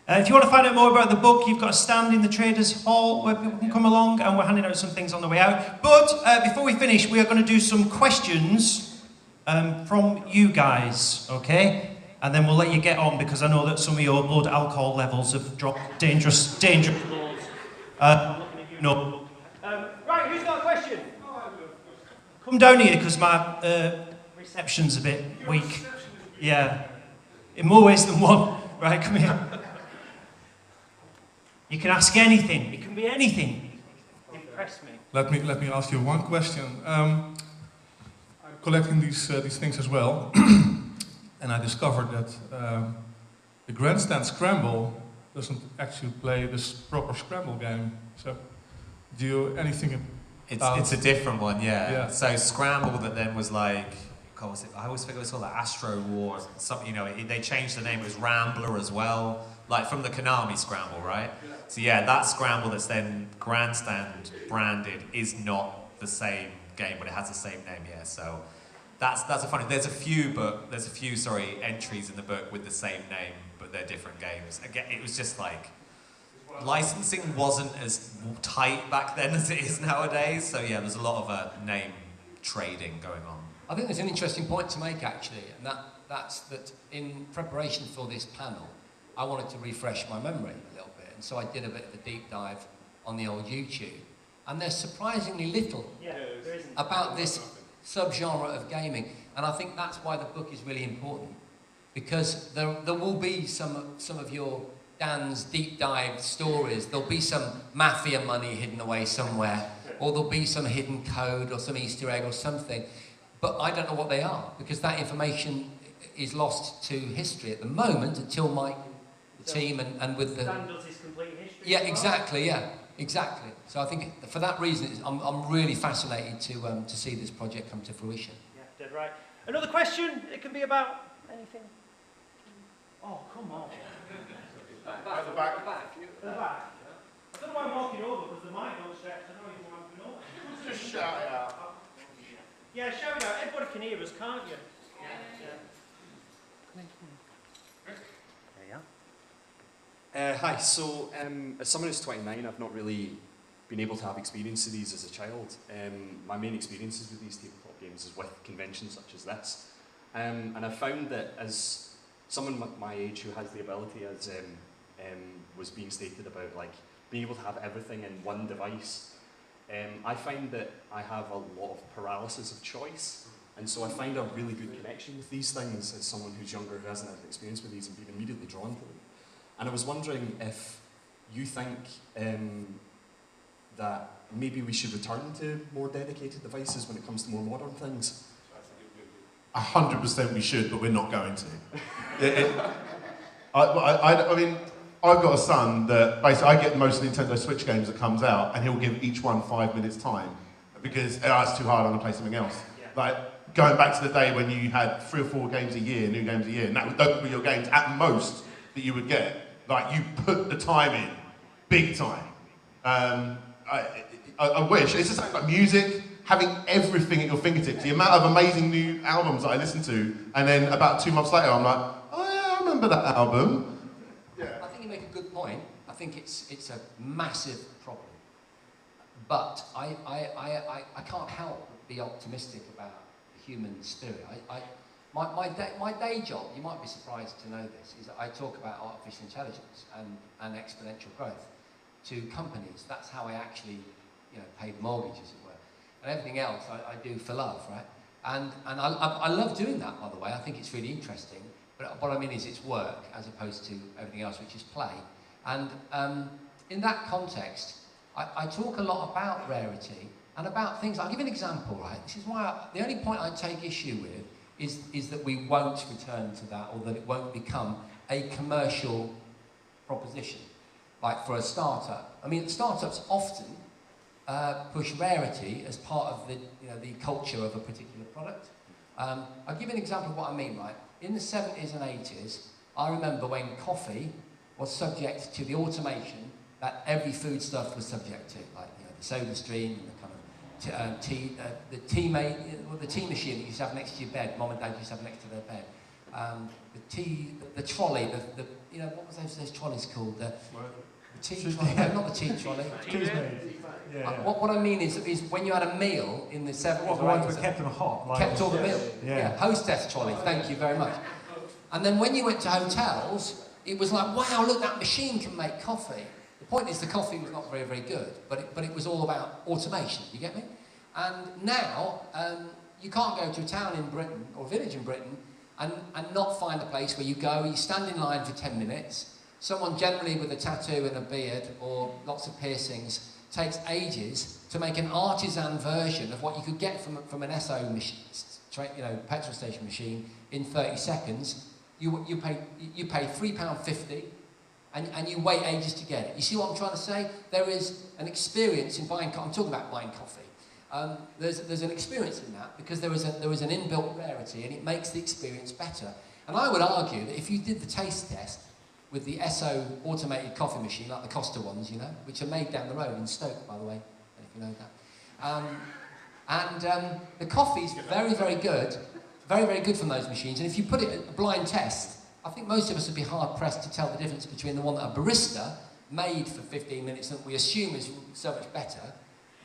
If you want to find out more about the book, you've got a stand in the Traders Hall where people can come along, and we're handing out some things on the way out. But before we finish, we are going to do some questions from you guys, okay? And then we'll let you get on, because I know that some of your blood alcohol levels have dropped dangerous levels. I'm looking at you, no. Right, who's got a question? Come down here, because my reception's a bit weak. Yeah, in more ways than one. Right, come here. You can ask anything. It can be anything. Impress me. Let me ask you one question. I'm collecting these things as well, and I discovered that the Grandstand Scramble doesn't actually play this proper Scramble game. So, do you anything? It's a different one, yeah. So Scramble that then was like, God, was it? I always think it was called like Astro War, something. You know, they changed the name. It was Rambler as well, like from the Konami Scramble, right? So yeah, that Scramble that's then Grandstand branded is not the same game, but it has the same name, yeah. So that's a funny. There's a few entries in the book with the same name, but they're different games. Again, it was just like licensing wasn't as tight back then as it is nowadays. So yeah, there's a lot of name trading going on. I think there's an interesting point to make actually, and that's that in preparation for this panel, I wanted to refresh my memory a little bit, and so I did a bit of a deep dive on the old YouTube, and there's surprisingly little about this subgenre of gaming, and I think that's why the book is really important, because there will be some of your Dan's deep dive stories. There'll be some mafia money hidden away somewhere, or there'll be some hidden code or some Easter egg or something, but I don't know what they are, because that information is lost to history at the moment until Mike, the team, and with the... Dan does his complete history. Yeah, exactly, yeah, exactly. So I think for that reason, I'm really fascinated to see this project come to fruition. Yeah, dead right. Another question? It can be about anything. Oh, come on. At the back. At the back. I don't know why I'm walking over, because the mic don't stretch. I know you want to know. Just shout it out. Yeah, shout it out. Everybody can hear us, can't you? Yeah. There you are. Hi, so as someone who's 29, I've not really been able to have experience of these as a child. My main experiences with these tabletop games is with conventions such as this. And I've found that as someone my age who has the ability, as was being stated about like being able to have everything in one device, I find that I have a lot of paralysis of choice, and so I find a really good connection with these things as someone who's younger who hasn't had experience with these and being immediately drawn to them. And I was wondering if you think that maybe we should return to more dedicated devices when it comes to more modern things. 100% we should, but we're not going to. I mean, I've got a son that basically I get most Nintendo Switch games that comes out, and he'll give each one 5 minutes time because it's too hard. I'm gonna play something else. Like going back to the day when you had 3 or 4 games a year, new games a year, and those were your games at most that you would get. Like you put the time in, big time. I wish it's just like music. Having everything at your fingertips, the amount of amazing new albums that I listen to, and then about 2 months later, I'm like, oh yeah, I remember that album. Yeah. I think you make a good point. I think it's a massive problem, but I can't help but be optimistic about the human spirit. My day job, you might be surprised to know this, is that I talk about artificial intelligence and exponential growth to companies. That's how I actually, pay the mortgage, as it were. And everything else I do for love, right? And I love doing that, by the way. I think it's really interesting. But what I mean is it's work as opposed to everything else, which is play. And in that context, I talk a lot about rarity and about things. I'll give you an example, right? This is why the only point I take issue with is that we won't return to that, or that it won't become a commercial proposition, like for a startup. I mean, startups often push rarity as part of the culture of a particular product. I'll give you an example of what I mean, right? In the 70s and 80s, I remember when coffee was subject to the automation that every foodstuff was subject to, like the soda stream, and the kind of the tea machine that you used to have next to your bed, mom and dad used to have next to their bed. the trolley, you know, what was those trolleys called? The tea trolley, no, not the tea trolley. What I mean is when you had a meal in the 70s. What, the ones that kept them hot? Like, kept all the meal. Yeah. Hostess trolley. Thank you very much. And then when you went to hotels, it was like, wow, look, that machine can make coffee. The point is the coffee was not very, very good, but it was all about automation. You get me? And now you can't go to a town in Britain or a village in Britain and not find a place where you go, you stand in line for 10 minutes, someone generally with a tattoo and a beard or lots of piercings takes ages to make an artisan version of what you could get from an Esso machine, you know, petrol station machine in 30 seconds. You pay £3.50 and you wait ages to get it. You see what I'm trying to say? There is an experience in buying. I'm talking about buying coffee. There's an experience in that because there is an inbuilt rarity and it makes the experience better. And I would argue that if you did the taste test with the Esso automated coffee machine, like the Costa ones, you know, which are made down the road in Stoke, by the way, if you know that. The coffee's very, very good, very, very good from those machines. And if you put it at a blind test, I think most of us would be hard-pressed to tell the difference between the one that a barista made for 15 minutes that we assume is so much better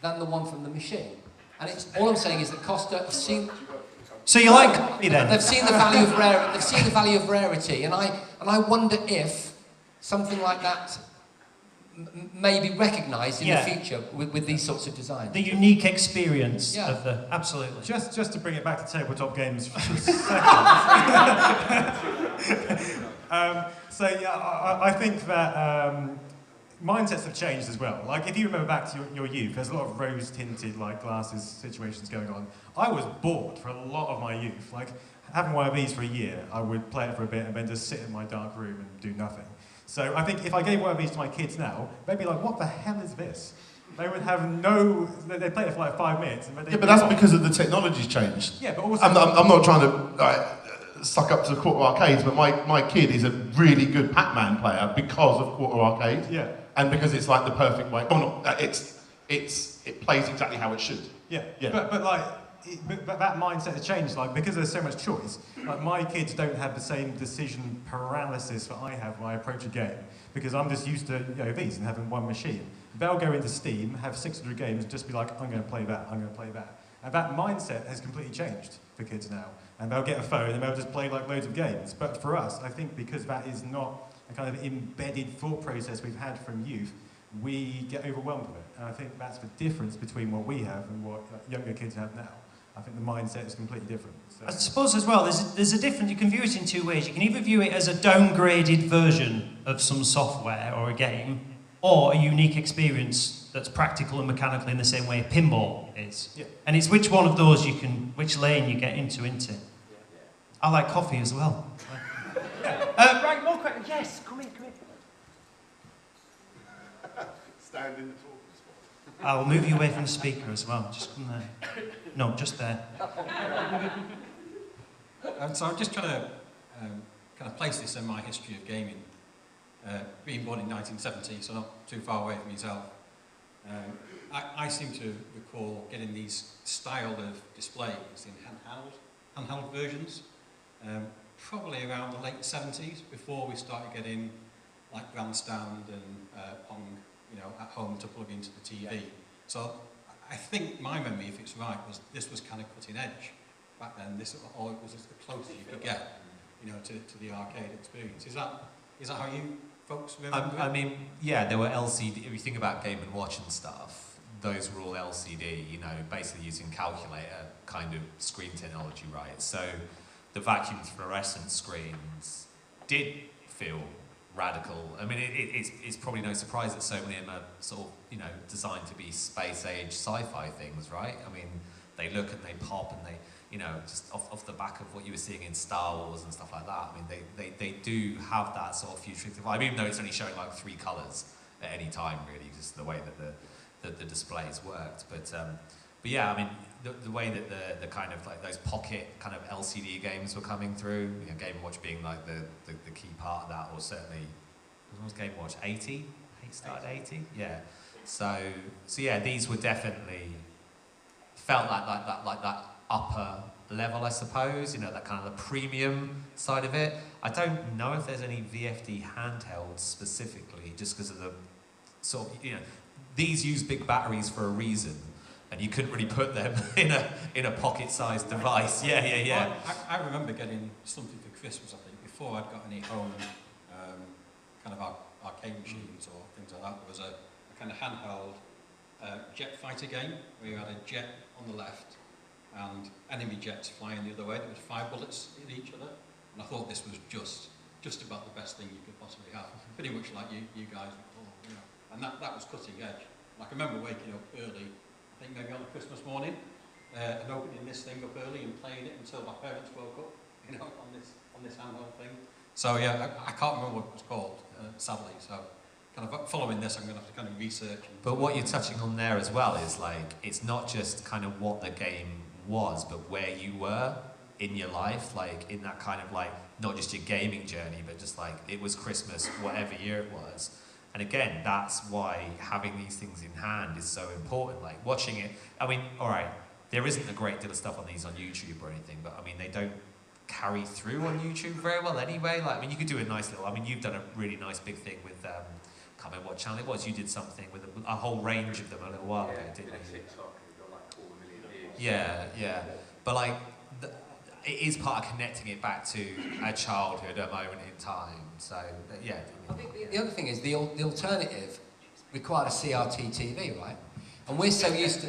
than the one from the machine. And all I'm saying is that Costa have seen... So you like coffee then? They've seen the value of rarity. They've seen the value of rarity, and I wonder if something like that may be recognised in the future with these sorts of designs. The unique experience of the absolutely. Just to bring it back to tabletop games for a second. I think that mindsets have changed as well. Like, if you remember back to your youth, there's a lot of rose-tinted, like, glasses situations going on. I was bored for a lot of my youth. Like, having one of these for a year, I would play it for a bit and then just sit in my dark room and do nothing. So I think if I gave one of these to my kids now, they'd be like, what the hell is this? They would have they'd play it for like 5 minutes. And yeah, but that's because of the technology's changed. Yeah, but also... I'm not trying to suck up to the Quarter Arcades, but my kid is a really good Pac-Man player because of Quarter Arcade. Yeah. And because it's like the perfect way. Oh no, it plays exactly how it should. Yeah. But that mindset has changed, like, because there's so much choice. Like, my kids don't have the same decision paralysis that I have when I approach a game, because I'm just used to these and having one machine. They'll go into Steam, have 600 games, and just be like, I'm going to play that, I'm going to play that. And that mindset has completely changed for kids now. And they'll get a phone and they'll just play like loads of games. But for us, I think because that is not a kind of embedded thought process we've had from youth, we get overwhelmed with it. And I think that's the difference between what we have and what younger kids have now. I think the mindset is completely different. So. I suppose as well, there's a different, you can view it in two ways. You can either view it as a downgraded version of some software or a game, or a unique experience that's practical and mechanical in the same way pinball is. Yeah. And it's which one of those which lane you get into. I like coffee as well. Right, more questions. Yes, come in. Stand in the talking spot. I'll move you away from the speaker as well. Just come there. No, just there. So I'm just trying to kind of place this in my history of gaming. Being born in 1970, so not too far away from yourself. I seem to recall getting these style of displays in handheld versions, probably around the late 70s, before we started getting like Grandstand and Pong, at home to plug into the TV. So I think my memory, if it's right, was this was kind of cutting edge back then. It was as close as you could get, to the arcade experience. Is that how you folks remember? I mean, yeah, there were LCD. If you think about Game & Watch and stuff, those were all LCD. Basically using calculator kind of screen technology, right? So the vacuum fluorescent screens did feel radical. I mean, it's probably no surprise that so many of them are sort of, designed to be space-age sci-fi things, right? I mean, they look and they pop and they, just off the back of what you were seeing in Star Wars and stuff like that. I mean, they do have that sort of futuristic vibe, even though it's only showing like 3 colours at any time, really, just the way that the displays worked. But yeah, I mean, the way that the kind of like those pocket kind of LCD games were coming through, Game & Watch being like the key part of that, or certainly, when was Game & Watch, 80? It started 80? Yeah. So yeah, these were definitely, felt like that upper level, I suppose. You know, that kind of the premium side of it. I don't know if there's any VFD handhelds specifically, just because of the sort of, you know, these use big batteries for a reason, and you couldn't really put them in a pocket-sized device. Yeah. Well, I remember getting something for Christmas, I think, before I'd got any home kind of arcade machines or things like that. There was a kind of handheld jet fighter game where you had a jet on the left and enemy jets flying the other way. There was 5 bullets in each other, and I thought this was just about the best thing you could possibly have. Pretty much like you guys recall, you know. And that was cutting edge. Like I remember waking up early, I think maybe on a Christmas morning, and opening this thing up early and playing it until my parents woke up, you know, on this handheld thing. So yeah, I can't remember what it was called, sadly. So kind of following this, I'm going to have to kind of research. But what you're touching on there as well is like, it's not just kind of what the game was, but where you were in your life, like in that kind of like, not just your gaming journey, but just like, it was Christmas, whatever year it was. And again, that's why having these things in hand is so important. Like watching it, I mean, all right, there isn't a great deal of stuff on these on YouTube or anything, but I mean, they don't carry through on YouTube very well anyway. Like, I mean, you could do a nice little, I mean, you've done a really nice big thing with, can't remember what channel it was, you did something with a whole range of them a little while ago, didn't you? Yeah. But like, it is part of connecting it back to a childhood, a moment in time. So, yeah. I think the other thing is the alternative required a CRT TV, right? And we're so used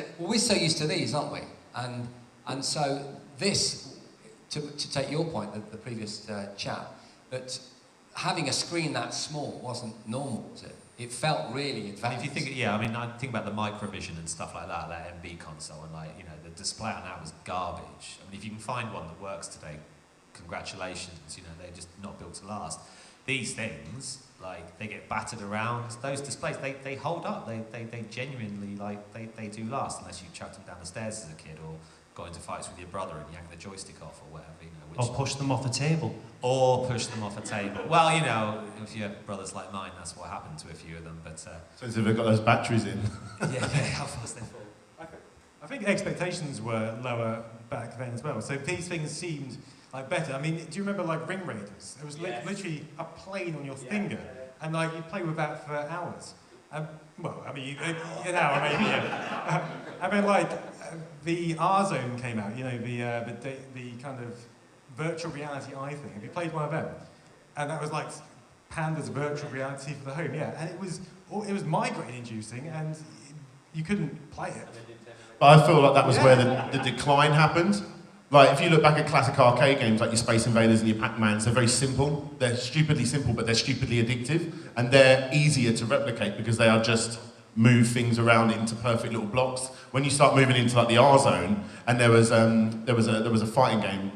to these, aren't we? And so this, to take your point, the previous chat, that having a screen that small wasn't normal, was it? It felt really advanced. And if you think, yeah, I mean, I think about the Microvision and stuff like that MB console, and like, you know, the display on that was garbage. I mean, if you can find one that works today, congratulations, you know, they're just not built to last. These things, like, they get battered around. Those displays, they hold up. They genuinely, like, they do last, unless you chucked them down the stairs as a kid or got into fights with your brother and yanked the joystick off or whatever, you know. Or push them off the table. Or push them off a table. Well, you know, if you have brothers like mine, that's what happened to a few of them. But so if they've got those batteries in. yeah, how fast they fall. I think expectations were lower back then as well. So these things seemed like better. I mean, do you remember like Ring Raiders? It was literally a plane on your finger, and like you play with that for hours. Well, I mean, an hour maybe. Yeah. I mean, like the R Zone came out. You know, the kind of virtual reality eye thing. Have you played one of them? And that was like Panda's virtual reality for the home. Yeah, and it was migraine inducing, and you couldn't play it. But I feel like that was where the decline happened. Like, if you look back at classic arcade games like your Space Invaders and your Pac-Mans, they're very simple. They're stupidly simple, but they're stupidly addictive. And they're easier to replicate because they are just move things around into perfect little blocks. When you start moving into like the R Zone, and there was a fighting game,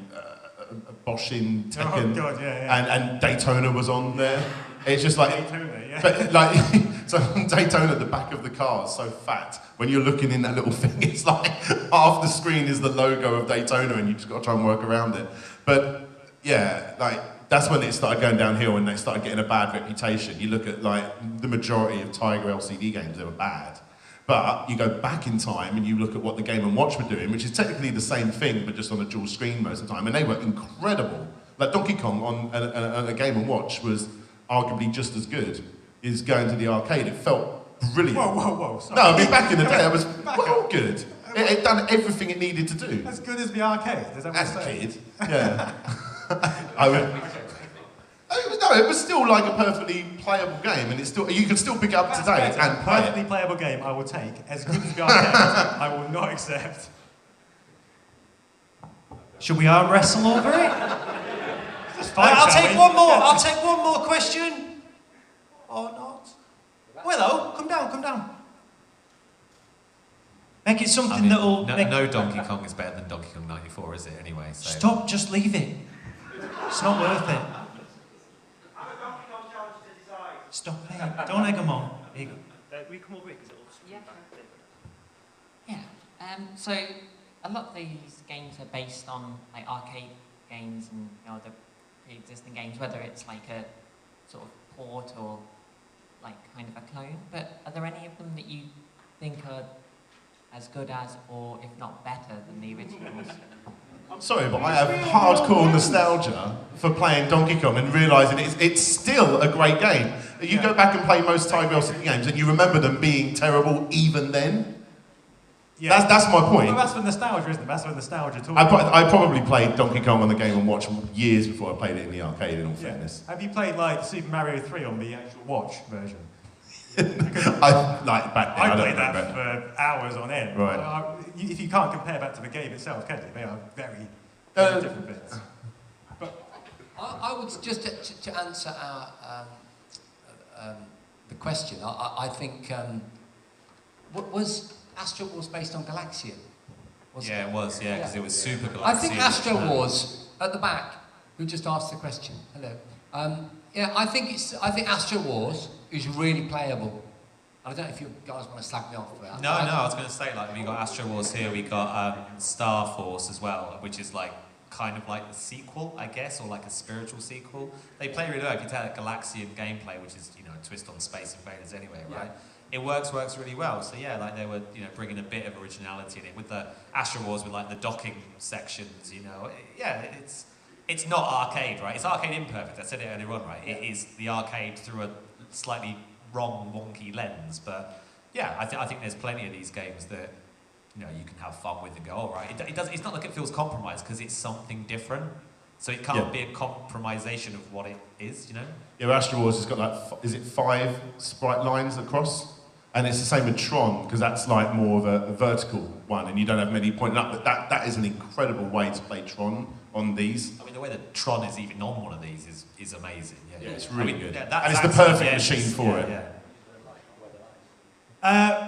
Boshin, Tekken, oh God, yeah. And Daytona was on there. It's just like, Daytona, yeah. but like, so on Daytona, the back of the car is so fat. When you're looking in that little thing, it's like half the screen is the logo of Daytona, and you just got to try and work around it. But yeah, like that's when it started going downhill, and they started getting a bad reputation. You look at like the majority of Tiger LCD games, they were bad. But you go back in time and you look at what the Game & Watch were doing, which is technically the same thing, but just on a dual screen most of the time, and they were incredible. Like Donkey Kong on a Game & Watch was arguably just as good as going to the arcade. It felt brilliant. Whoa. Sorry. No, I mean, back in the day, it was well good. It done everything it needed to do. As good as the arcade? Is that what As you're a saying? kid, yeah. It was still like a perfectly playable game, and you can still pick it up today and play perfectly it. playable game I will take. As good as the arcade, I will not accept. Should we arm wrestle over it? I'll take one more. I'll take one more question. Or not? Willow, come down. Make it something that'll... No Donkey Kong is better than Donkey Kong 94, is it, anyway? So. Stop, just leave it. It's not worth it. Stop it. Don't egg them on. Here you go. Will you come over here? Because it'll Yeah. So a lot of these games are based on like arcade games and the pre-existing games, whether it's like a sort of port or like kind of a clone. But are there any of them that you think are as good as, or if not better than the originals? I'm sorry, but I have hardcore nostalgia for playing Donkey Kong and realising it's still a great game. You go back and play most Time Velocity games and you remember them being terrible even then. Yeah. That's my point. Well, that's for nostalgia, isn't it? That's for nostalgia talk. I probably played Donkey Kong on the Game & Watch years before I played it in the arcade, in all fairness. Have you played like Super Mario 3 on the actual Watch version? Like back then, I played that for hours on end. Right. If you can't compare that to the game itself, can you? They are very different bits. I would just to answer the question. I think was Astro Wars based on Galaxian? Yeah, it was. Yeah, because it was Super Galaxian. I think Astro Wars at the back, who just asked the question. Hello. Yeah, I think Astro Wars is really playable. I don't know if you guys want to slag me off for that. No, I was going to say, like, we got Astro Wars here, we got Star Force as well, which is like kind of like the sequel, I guess, or like a spiritual sequel. They play really well. If you take Galaxian gameplay, which is, you know, a twist on Space Invaders anyway, right? It works really well. So yeah, like they were, you know, bringing a bit of originality in it with the Astro Wars, with like the docking sections, you know. Yeah, it's not arcade, right? It's arcade imperfect. I said it earlier on, right? It is the arcade through a slightly wrong, wonky lens. But yeah, I think there's plenty of these games that, you know, you can have fun with and go, all right. It's not like it feels compromised because it's something different. So it can't be a compromisation of what it is, you know? Yeah, Astro Wars has got like, is it 5 sprite lines across? And it's the same with Tron, because that's like more of a vertical one, and you don't have many pointing up, but that is an incredible way to play Tron on these. I mean, the way that Tron is even on one of these is amazing. Yeah, it's really good. Yeah, and it's the perfect machine for it. Yeah.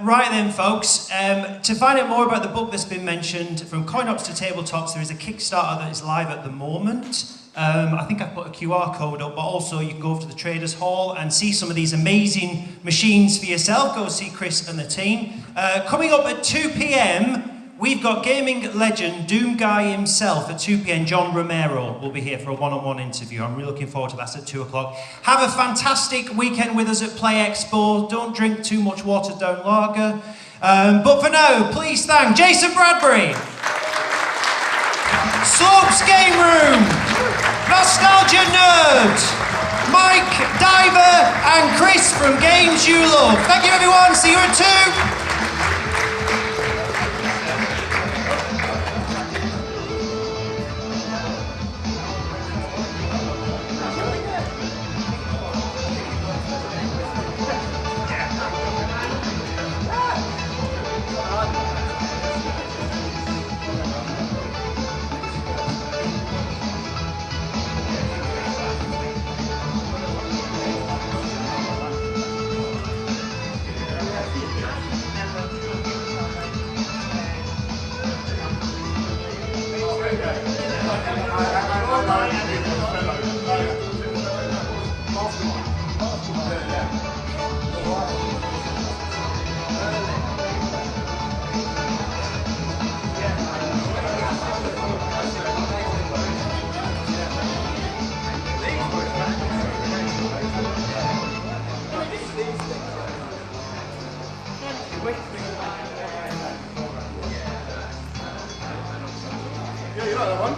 Right then, folks, to find out more about the book that's been mentioned, From Coin-Ops to Tabletops, there is a Kickstarter that is live at the moment. I think I've put a QR code up, but also you can go over to the Traders Hall and see some of these amazing machines for yourself. Go see Chris and the team. Coming up at 2 p.m, we've got gaming legend, Doom Guy himself at 2 p.m, John Romero will be here for a one-on-one interview. I'm really looking forward to that at 2 o'clock. Have a fantastic weekend with us at Play Expo. Don't drink too much watered down lager. But for now, please thank Jason Bradbury, Slopes Game Room, Nostalgia Nerd, Mike Diver and Chris from Games You Love. Thank you everyone, see you at 2. Yeah, you like that one?